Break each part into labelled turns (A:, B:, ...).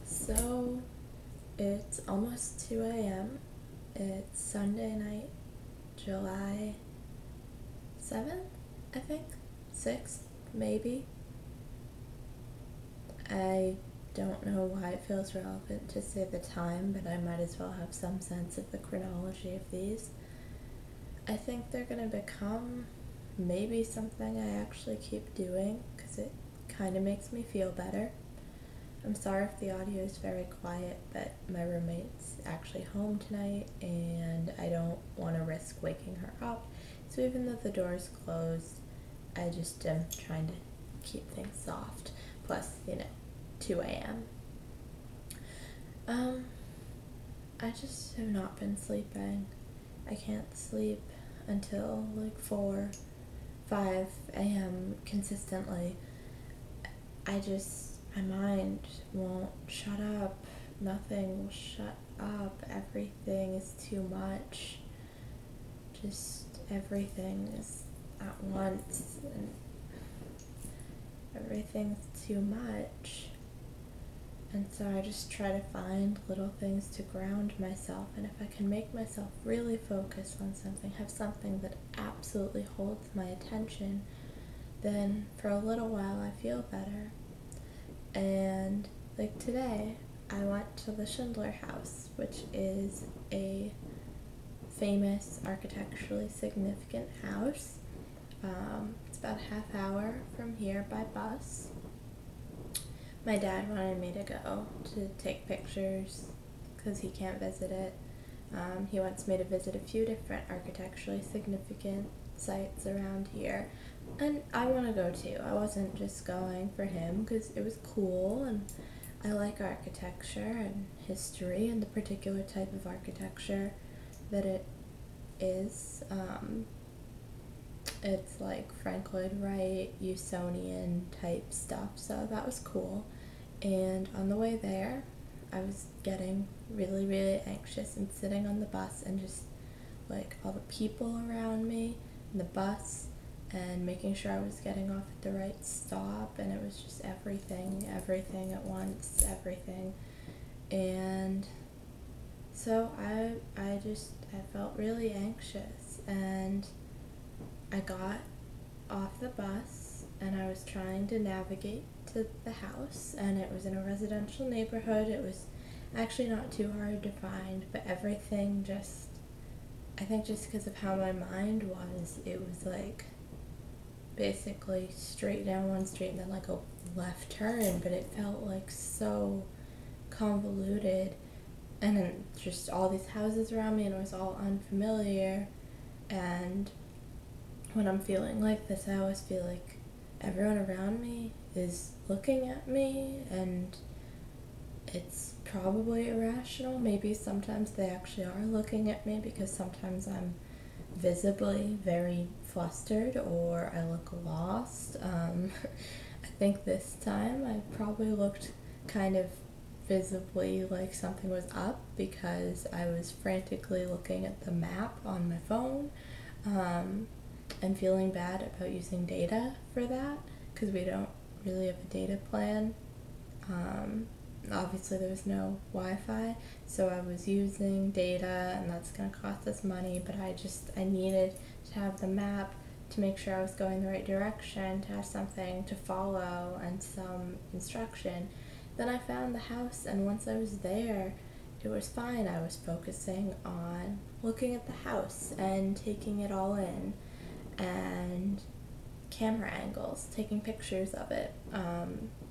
A: So it's almost 2 a.m. It's Sunday night, July 7th, I think? 6th, maybe? I don't know why it feels relevant to say the time, but I might as well have some sense of the chronology of these. I think they're gonna become maybe something I actually keep doing because it kind of makes me feel better. I'm sorry if the audio is very quiet, but my roommate's actually home tonight and I don't want to risk waking her up. So even though the door is closed, I just am trying to keep things soft. Plus, 2 a.m. I just have not been sleeping. I can't sleep until like 4, 5 a.m. consistently. My mind won't shut up. Nothing will shut up. Everything is too much. Just everything is at once, and everything's too much. And so I just try to find little things to ground myself, and if I can make myself really focus on something, have something that absolutely holds my attention, then for a little while I feel better. And like today, I went to the Schindler House, which is a famous architecturally significant house. It's about a half hour from here by bus. My dad wanted me to go to take pictures because he can't visit it. He wants me to visit a few different architecturally significant sites around here, and I want to go too. I wasn't just going for him because it was cool and I like architecture and history and the particular type of architecture that it is. It's like Frank Lloyd Wright, Usonian type stuff, so that was cool. And on the way there, I was getting really, really anxious and sitting on the bus and just like all the people around me in the bus and making sure I was getting off at the right stop, and it was just everything at once, everything. And so I felt really anxious, and I got off the bus and I was trying to navigate to the house, and it was in a residential neighborhood. It was actually not too hard to find, but everything just, I think just because of how my mind was, it was like basically straight down one street and then like a left turn, but it felt like so convoluted, and then just all these houses around me, and it was all unfamiliar. And when I'm feeling like this, I always feel like everyone around me is looking at me, and it's probably irrational. Maybe sometimes they actually are looking at me because sometimes I'm visibly very flustered or I look lost. I think this time I probably looked kind of visibly like something was up because I was frantically looking at the map on my phone. And feeling bad about using data for that because we don't really have a data plan. Obviously there was no Wi-Fi, so I was using data, and that's going to cost us money, but I needed to have the map to make sure I was going the right direction, to have something to follow and some instruction. Then I found the house, and once I was there, it was fine. I was focusing on looking at the house and taking it all in, and camera angles, taking pictures of it,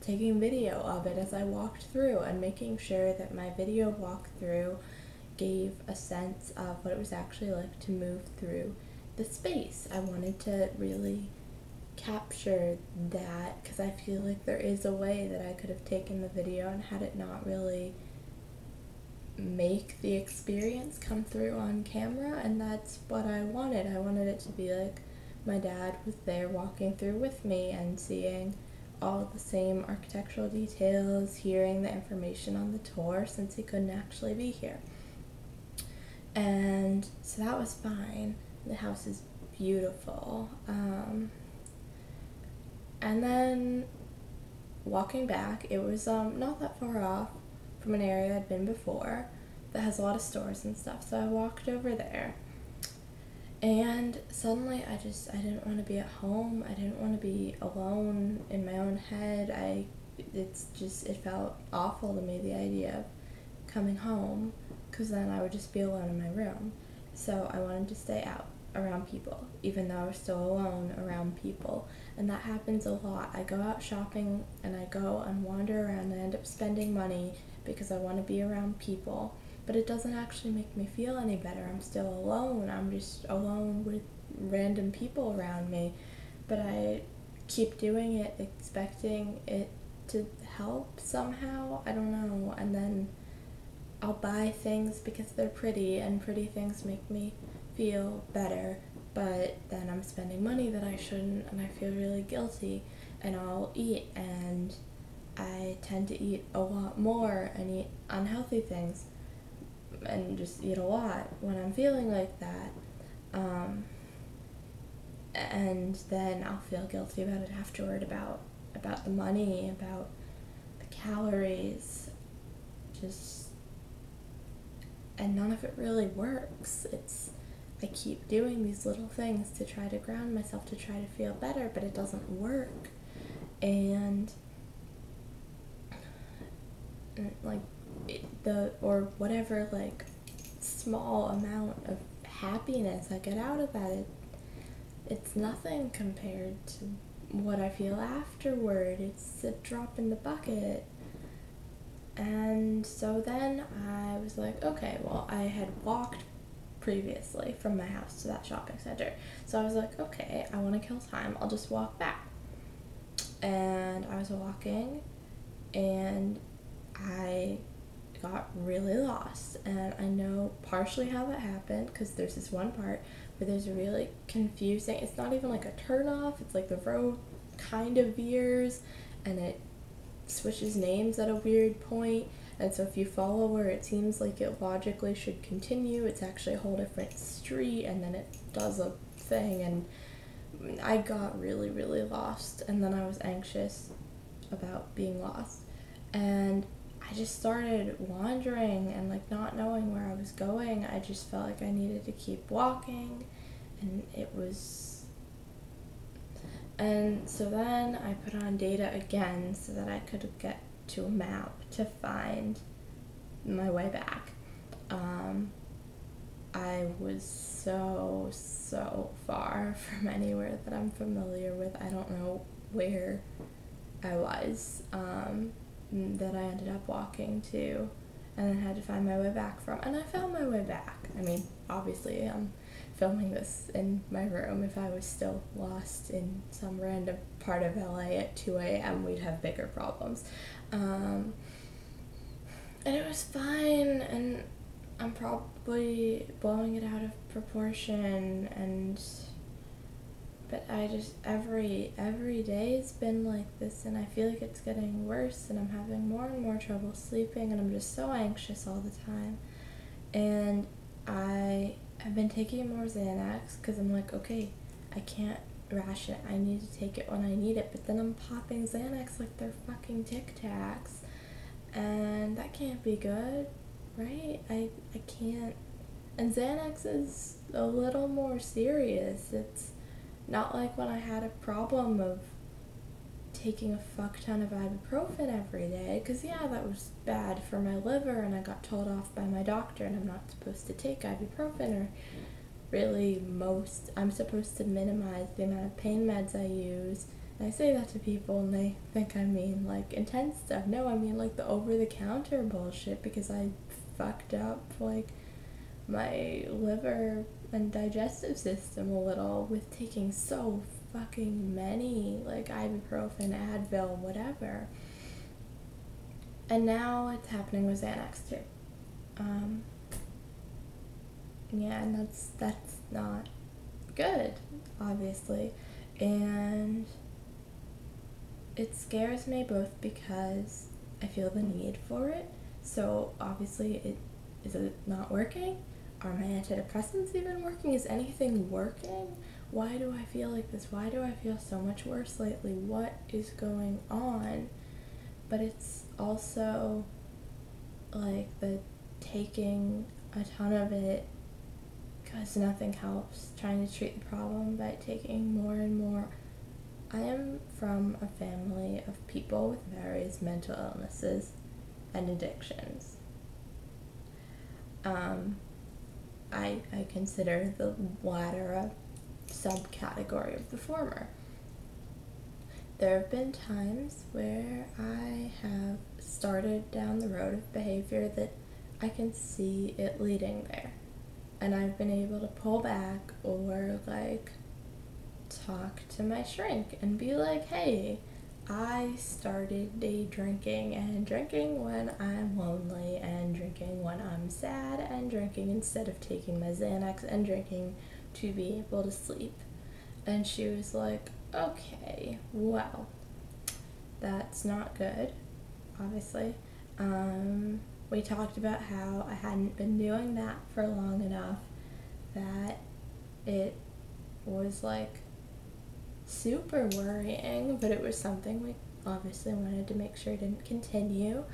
A: taking video of it as I walked through, and making sure that my video walkthrough gave a sense of what it was actually like to move through the space. I wanted to really capture that because I feel like there is a way that I could have taken the video and had it not really make the experience come through on camera, and that's what I wanted. I wanted it to be like my dad was there walking through with me and seeing all the same architectural details, hearing the information on the tour since he couldn't actually be here. And so that was fine. The house is beautiful. And then walking back, it was not that far off from an area I'd been before that has a lot of stores and stuff. So I walked over there, and suddenly I didn't want to be at home. I didn't want to be alone in my own head. It felt awful to me, the idea of coming home, because then I would just be alone in my room. So I wanted to stay out around people, even though I was still alone around people. And that happens a lot. I go out shopping and I go and wander around and I end up spending money because I want to be around people, but it doesn't actually make me feel any better. I'm still alone. I'm just alone with random people around me, but I keep doing it expecting it to help somehow. I don't know. And then I'll buy things because they're pretty, and pretty things make me feel better, but then I'm spending money that I shouldn't, and I feel really guilty. And I'll eat, and I tend to eat a lot more and eat unhealthy things and just eat a lot when I'm feeling like that. And then I'll feel guilty about it afterward, about the money, about the calories, and none of it really works. I keep doing these little things to try to ground myself, to try to feel better, but it doesn't work. And whatever small amount of happiness I get out of that, it's nothing compared to what I feel afterward. It's a drop in the bucket. And so then I was like, okay, well, I had walked previously from my house to that shopping center. So I was like, okay, I want to kill time. I'll just walk back. And I was walking, and I got really lost. And I know partially how that happened, because there's this one part where there's a really confusing, it's not even like a turnoff, it's like the road kind of veers, and it switches names at a weird point. And so if you follow where it seems like it logically should continue, it's actually a whole different street, and then it does a thing. And I got really, really lost, and then I was anxious about being lost. And I just started wandering and not knowing where I was going. I just felt like I needed to keep walking, and so then I put on data again so that I could get to a map to find my way back. I was so far from anywhere that I'm familiar with. I don't know where I was, that I ended up walking to, and then had to find my way back from. And I found my way back. I mean, obviously I'm filming this in my room. If I was still lost in some random part of LA at 2 a.m., we'd have bigger problems. And it was fine, and I'm probably blowing it out of proportion, but I just, every day's been like this, and I feel like it's getting worse, and I'm having more and more trouble sleeping, and I'm just so anxious all the time. And I have been taking more Xanax, because I'm like, okay, I can't ration it, I need to take it when I need it, but then I'm popping Xanax like they're fucking Tic Tacs, and that can't be good, right? I can't. And Xanax is a little more serious. It's not like when I had a problem of taking a fuck ton of ibuprofen every day, because yeah, that was bad for my liver, and I got told off by my doctor, and I'm not supposed to take ibuprofen, or really I'm supposed to minimize the amount of pain meds I use. And I say that to people, and they think I mean intense stuff. No, I mean the over-the-counter bullshit, because I fucked up my liver and digestive system a little with taking so fucking many ibuprofen, Advil, whatever. And now it's happening with Xanax too. Yeah, and that's not good, obviously. And it scares me both because I feel the need for it. So obviously is it not working? Are my antidepressants even working? Is anything working? Why do I feel like this? Why do I feel so much worse lately? What is going on? but it's also like the taking a ton of it because nothing helps, trying to treat the problem by taking more and more. I am from a family of people with various mental illnesses and addictions. I consider the latter a subcategory of the former. There have been times where I have started down the road of behavior that I can see it leading there, and I've been able to pull back or like talk to my shrink and be like, hey, I started day drinking, and drinking when I'm lonely, and drinking when I'm sad, and drinking instead of taking my Xanax, and drinking to be able to sleep. And she was like, okay, well, that's not good, obviously. We talked about how I hadn't been doing that for long enough that it was like super worrying, but it was something we obviously wanted to make sure didn't continue.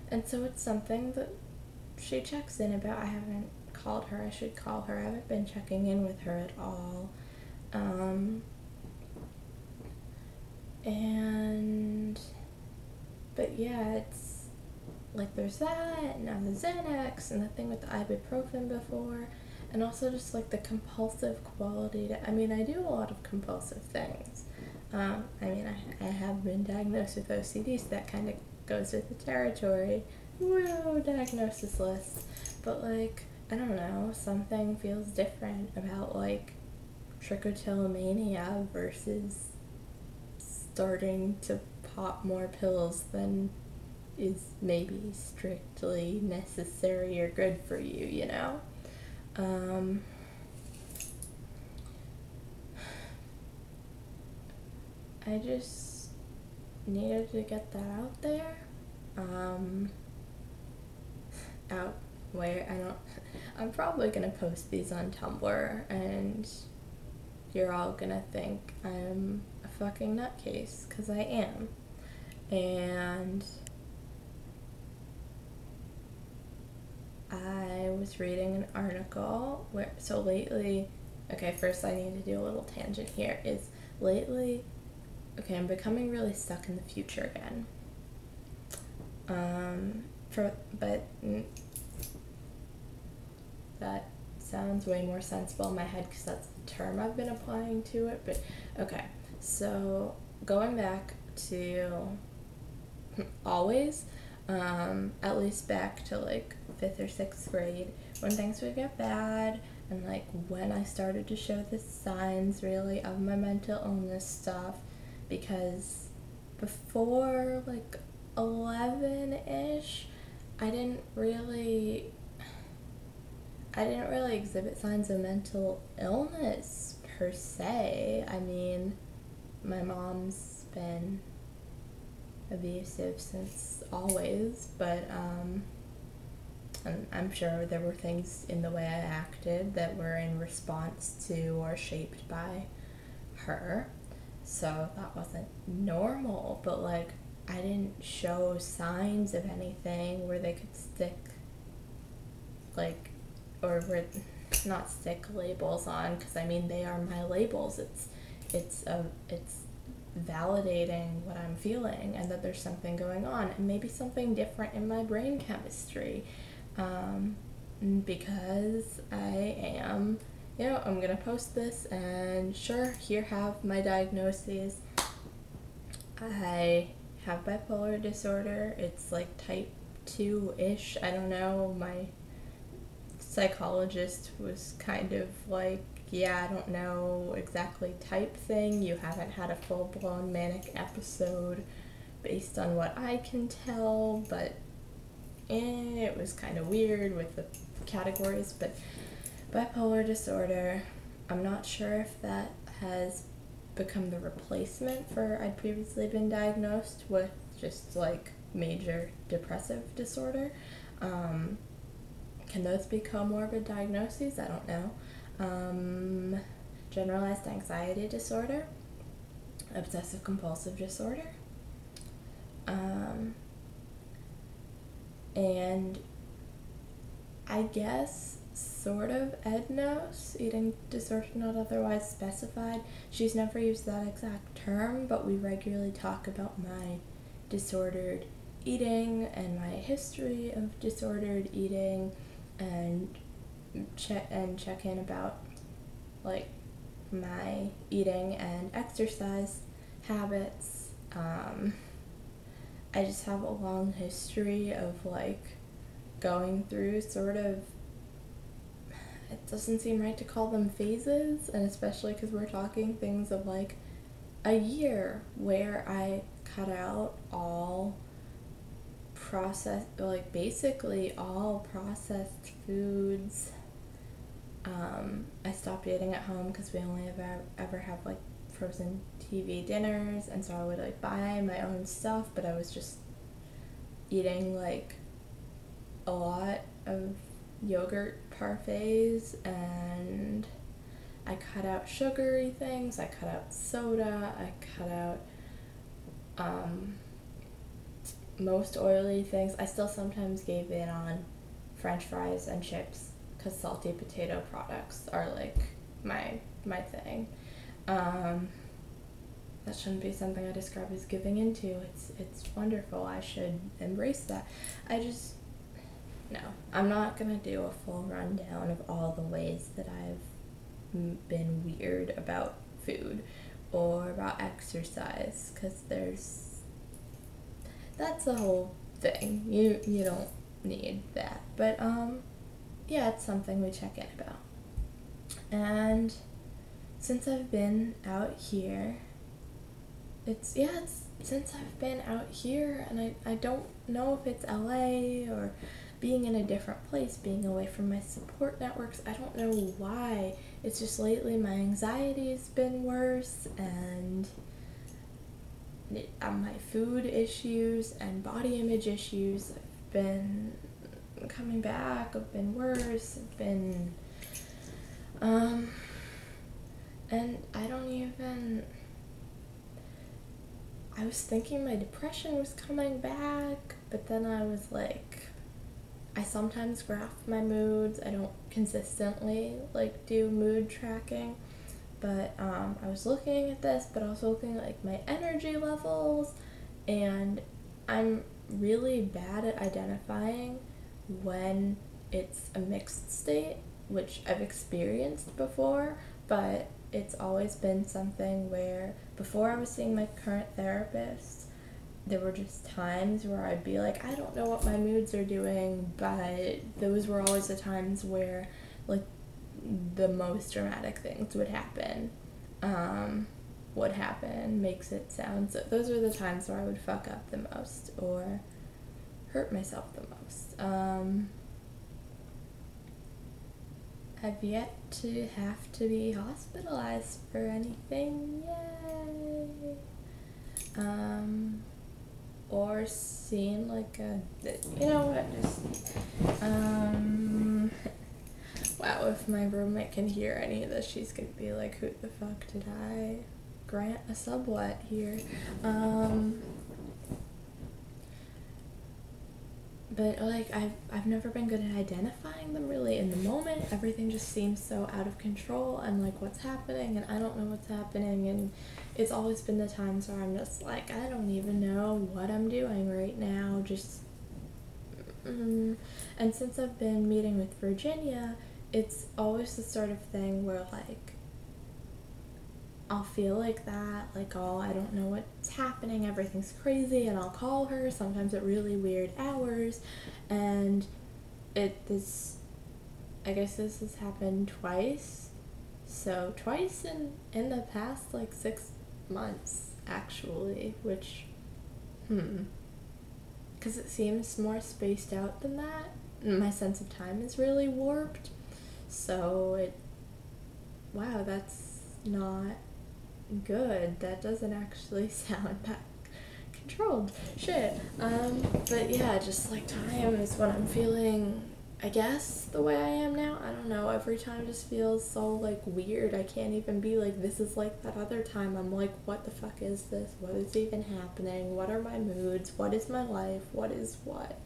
A: And so it's something that she checks in about. I haven't called her. I should call her. I haven't been checking in with her at all. But yeah, it's like there's that, and now the Xanax, and the thing with the ibuprofen before, and also just like the compulsive quality to, I mean, I do a lot of compulsive things. I have been diagnosed with OCD, so that kind of goes with the territory. Woo, diagnosis list. But like, I don't know, something feels different about like trichotillomania versus starting to pop more pills than is maybe strictly necessary or good for you, you know? I just needed to get that out there. Out where I'm probably gonna post these on Tumblr, and you're all gonna think I'm a fucking nutcase, because I am. And I was reading an article where, so lately, okay, first I need to do a little tangent here, is lately, okay, I'm becoming really stuck in the future again. But that sounds way more sensible in my head because that's the term I've been applying to it, but okay, so going back to always, at least back to like 5th or 6th grade, when things would get bad, and like when I started to show the signs really of my mental illness stuff, because before like 11-ish, I didn't really exhibit signs of mental illness per se. I mean, my mom's been abusive since always, but and I'm sure there were things in the way I acted that were in response to or shaped by her, so that wasn't normal, but like I didn't show signs of anything where they could stick like, or where not stick labels on, because I mean they are my labels. It's validating what I'm feeling and that there's something going on, and maybe something different in my brain chemistry, because I am, you know, I'm gonna post this, and sure, here have my diagnoses. I have bipolar disorder. It's like type 2-ish. I don't know. My psychologist was kind of like, yeah, I don't know exactly type thing. You haven't had a full-blown manic episode based on what I can tell, but it was kind of weird with the categories. But bipolar disorder, I'm not sure if that has become the replacement for I'd previously been diagnosed with just like major depressive disorder. Can those be comorbid diagnoses? I don't know. Generalized anxiety disorder, obsessive compulsive disorder, And I guess sort of Ed knows, eating disorder not otherwise specified. She's never used that exact term, but we regularly talk about my disordered eating and my history of disordered eating, and check in about like my eating and exercise habits. I just have a long history of like going through sort of, it doesn't seem right to call them phases, and especially because we're talking things of like a year where I cut out all basically all processed foods. I stopped eating at home because we only ever have like frozen TV dinners, and so I would like buy my own stuff, but I was just eating like a lot of yogurt parfaits, and I cut out sugary things, I cut out soda, I cut out most oily things. I still sometimes gave in on French fries and chips because salty potato products are like my thing. That shouldn't be something I describe as giving into. It's wonderful. I should embrace that. No, I'm not gonna do a full rundown of all the ways that I've been weird about food or about exercise, because that's the whole thing. You don't need that. But yeah, it's something we check in about. And since I've been out here, it's since I've been out here, and I don't know if it's LA or being in a different place, being away from my support networks. I don't know why. It's just lately my anxiety has been worse, and my food issues and body image issues have been coming back, have been worse, have been, and I was thinking my depression was coming back, but then I was like, I sometimes graph my moods. I don't consistently like do mood tracking, but I was looking at this, but also looking at like my energy levels, and I'm really bad at identifying when it's a mixed state, which I've experienced before, but it's always been something where before I was seeing my current therapist, there were just times where I'd be like, I don't know what my moods are doing, but those were always the times where like the most dramatic things would happen. Makes it sound, so those are the times where I would fuck up the most or hurt myself the most. I've yet to have to be hospitalized for anything, yay! Or seen like wow, if my roommate can hear any of this, she's gonna be like, who the fuck did I grant a sublet here? But like I've never been good at identifying them really in the moment. Everything just seems so out of control, and like what's happening, and I don't know what's happening, and it's always been the times where I'm just like, I don't even know what I'm doing right now, just and since I've been meeting with Virginia, it's always the sort of thing where like I'll feel like that, like, oh, I don't know what's happening, everything's crazy, and I'll call her, sometimes at really weird hours, and I guess this has happened twice, so twice in the past, like, 6 months, actually, which, because it seems more spaced out than that, my sense of time is really warped, so wow, that's not good. That doesn't actually sound that controlled. Shit. But yeah, just like time is when I'm feeling, I guess, the way I am now. I don't know. Every time just feels so like weird. I can't even be like, this is like that other time. I'm like, what the fuck is this? What is even happening? What are my moods? What is my life? What is what?